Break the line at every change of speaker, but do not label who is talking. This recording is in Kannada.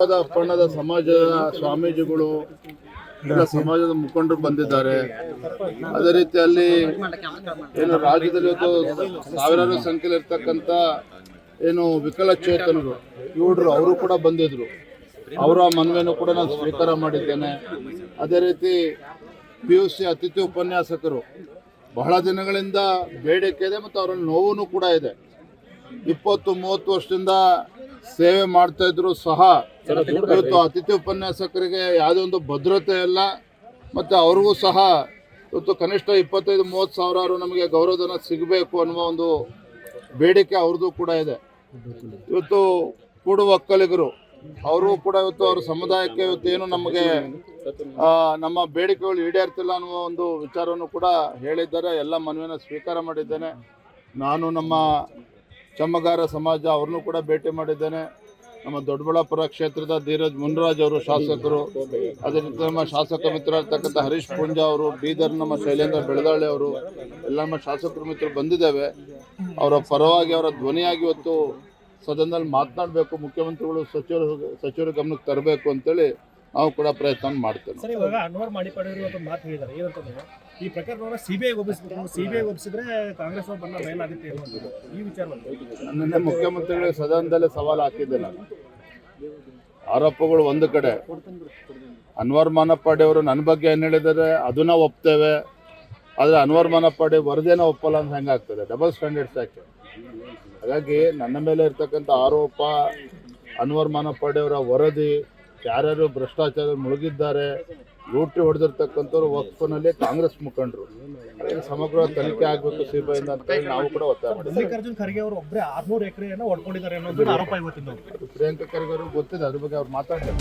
ಬಣ್ಣದ ಸಮಾಜದ ಸ್ವಾಮೀಜಿಗಳು ಎಲ್ಲ ಸಮಾಜದ ಮುಖಂಡರು ಬಂದಿದ್ದಾರೆ. ಅದೇ ರೀತಿಯಲ್ಲಿ ಏನು ರಾಜ್ಯದಲ್ಲಿ ಸಾವಿರಾರು ಸಂಖ್ಯೆಯಲ್ಲಿ ಇರ್ತಕ್ಕಂಥ ಏನು ವಿಕಲಚೇತನರು ಇವ್ರು ಅವರು ಕೂಡ ಬಂದಿದ್ರು. ಅವರ ಮನವಿಯನ್ನು ಕೂಡ ನಾನು ಸ್ವೀಕಾರ ಮಾಡಿದ್ದೇನೆ. ಅದೇ ರೀತಿ PUC ಅತಿಥಿ ಉಪನ್ಯಾಸಕರು ಬಹಳ ದಿನಗಳಿಂದ ಬೇಡಿಕೆ ಇದೆ ಮತ್ತು ಅವರ ನೋವು ಕೂಡ ಇದೆ. 20-30 ವರ್ಷದಿಂದ ಸೇವೆ ಮಾಡ್ತಾ ಇದ್ರು ಸಹ ಇವತ್ತು ಅತಿಥಿ ಉಪನ್ಯಾಸಕರಿಗೆ ಯಾವುದೇ ಒಂದು ಭದ್ರತೆ ಇಲ್ಲ. ಮತ್ತು ಅವ್ರಿಗೂ ಸಹ ಇವತ್ತು ಕನಿಷ್ಠ 25-30 ಸಾವಿರ ನಮಗೆ ಗೌರವಧನ ಸಿಗಬೇಕು ಅನ್ನುವ ಒಂದು ಬೇಡಿಕೆ ಅವ್ರದ್ದು ಕೂಡ ಇದೆ. ಇವತ್ತು ಕೂಡು ಒಕ್ಕಲಿಗರು ಅವರು ಕೂಡ ಇವತ್ತು ಅವ್ರ ಸಮುದಾಯಕ್ಕೆ ಇವತ್ತು ಏನು ನಮಗೆ ನಮ್ಮ ಬೇಡಿಕೆಗಳು ಈಡೇರ್ತಿಲ್ಲ ಅನ್ನುವ ಒಂದು ವಿಚಾರವನ್ನು ಕೂಡ ಹೇಳಿದ್ದಾರೆ. ಎಲ್ಲ ಮನವಿಯನ್ನು ಸ್ವೀಕಾರ ಮಾಡಿದ್ದೇನೆ. ನಾನು ನಮ್ಮ ಚಮ್ಮಗಾರ ಸಮಾಜ ಅವ್ರನ್ನೂ ಕೂಡ ಭೇಟಿ ಮಾಡಿದ್ದೇನೆ. ನಮ್ಮ ದೊಡ್ಡಬಳ್ಳಾಪುರ ಕ್ಷೇತ್ರದ ಧೀರಜ್ ಮುನ್ರಾಜ್ ಅವರು ಶಾಸಕರು, ಅದೇ ರೀತಿ ನಮ್ಮ ಶಾಸಕ ಮಿತ್ರರಾಗಿರ್ತಕ್ಕಂಥ ಹರೀಶ್ ಪೂಂಜಾ ಅವರು, ಬೀದರ್ ನಮ್ಮ ಶೈಲೇಂದ್ರ ಬೆಳದಾಳಿ ಅವರು, ಎಲ್ಲ ನಮ್ಮ ಶಾಸಕರು ಮಿತ್ರರು ಬಂದಿದ್ದೇವೆ. ಅವರ ಪರವಾಗಿ ಅವರ ಧ್ವನಿಯಾಗಿ ಇವತ್ತು ಸದನದಲ್ಲಿ ಮಾತನಾಡಬೇಕು, ಮುಖ್ಯಮಂತ್ರಿಗಳು ಸಚಿವರ ಗಮನಕ್ಕೆ ತರಬೇಕು ಅಂತೇಳಿ ನಾವು ಕೂಡ ಪ್ರಯತ್ನ ಮಾಡ್ತೇವೆ.
ಸರ್, ಇವಾಗ ಅನ್ವರ್ ಮಾಡಿಕೊಂಡಿರುವ ಮಾತು ಹೇಳಿದ್ದಾರೆ ಏನಂತಂದ್ರೆ ಈ ಪ್ರಕರಣವನ್ನು CBI ಒಪ್ಪಿಸಬೇಕು, CBI ಒಪ್ಪಿಸಿದ್ರೆ ಕಾಂಗ್ರೆಸ್ ಬಣ್ಣ ಬಯಲಾಗುತ್ತೆ ಅನ್ನೋದು ಈ ವಿಚಾರವನ್ನು
ನಿನ್ನೆ ಮುಖ್ಯಮಂತ್ರಿಗಳಿಗೆ ಸದನದಲ್ಲೇ ಸವಾಲು ಹಾಕಿದ್ದೆ ನಾನು. ಆರೋಪಗಳು ಒಂದು ಕಡೆ, ಅನ್ವರ್ ಮಾನಪ್ಪಾಡಿ ಅವರು ನನ್ನ ಬಗ್ಗೆ ಏನು ಹೇಳಿದ್ದಾರೆ ಅದನ್ನ ಒಪ್ತೇವೆ, ಆದರೆ ಅನ್ವರ್ ಮಾನಪ್ಪಾಡಿ ವರದಿನ ಒಪ್ಪಲ್ಲ ಅಂತ ಹೆಂಗಾಗ್ತದೆ? ಡಬಲ್ ಸ್ಟ್ಯಾಂಡರ್ಡ್ಸ್ ಯಾಕೆ? ಹಾಗಾಗಿ ನನ್ನ ಮೇಲೆ ಇರ್ತಕ್ಕಂಥ ಆರೋಪ, ಅನ್ವರ್ ಮಾನಪ್ಪಾಡಿ ಅವರ ವರದಿ, ಯಾರ್ಯಾರು ಭ್ರಷ್ಟಾಚಾರ ಮುಳುಗಿದ್ದಾರೆ, ಲೂಟಿ ಹೊಡೆದಿರ್ತಕ್ಕಂಥವ್ರು ವಕ್ಫ್ನಲ್ಲಿ ಕಾಂಗ್ರೆಸ್ ಮುಖಂಡರು, ಸಮಗ್ರ ತನಿಖೆ ಆಗಬೇಕು CBI ಅಂತ ಹೇಳಿ ನಾವು ಕೂಡ ಒತ್ತಾಯ ಮಾಡಿದ್ವಿ.
ಮಲ್ಲಿಕಾರ್ಜುನ್ ಖರ್ಗೆ ಅವರು ಒಬ್ಬರೇ 600 ಎಕರೆಯನ್ನು ಹೊಡ್ಕೊಂಡಿದ್ದಾರೆ ಅನ್ನೋದು ಆರೋಪ ಇವತ್ತಿನ.
ಪ್ರಿಯಾಂಕಾ ಖರ್ಗೆ ಅವ್ರಿಗೆ ಗೊತ್ತಿದೆ, ಅದ್ರ ಬಗ್ಗೆ ಅವ್ರು ಮಾತಾಡ್ತಾರೆ.